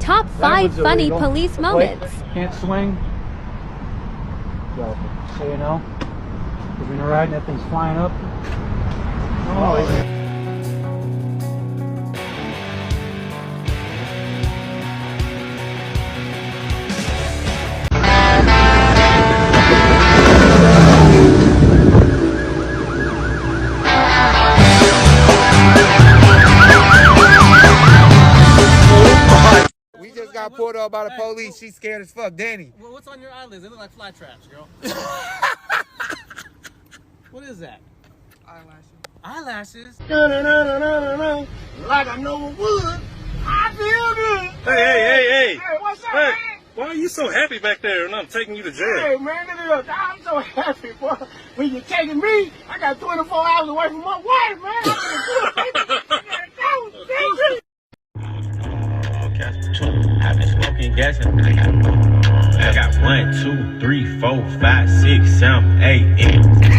Top 5 funny illegal. police moments. Can't swing. So you know, if you're riding, that thing's flying up. Oh. We just got pulled up by the police. She's scared as fuck. Danny. What's on your eyelids? They look like fly traps, girl. What is that? Eyelashes. Eyelashes? Like I know it would. I feel good. Hey, Hey, what's up, man? why are you so happy back there and I'm taking you to jail? Hey, man, look at this. I'm so happy, boy. When you're taking me, I got 24 hours away from my wife, man. I I've been smoking gas and I got 1, 2, 3, 4, 5, 6, 7, 8.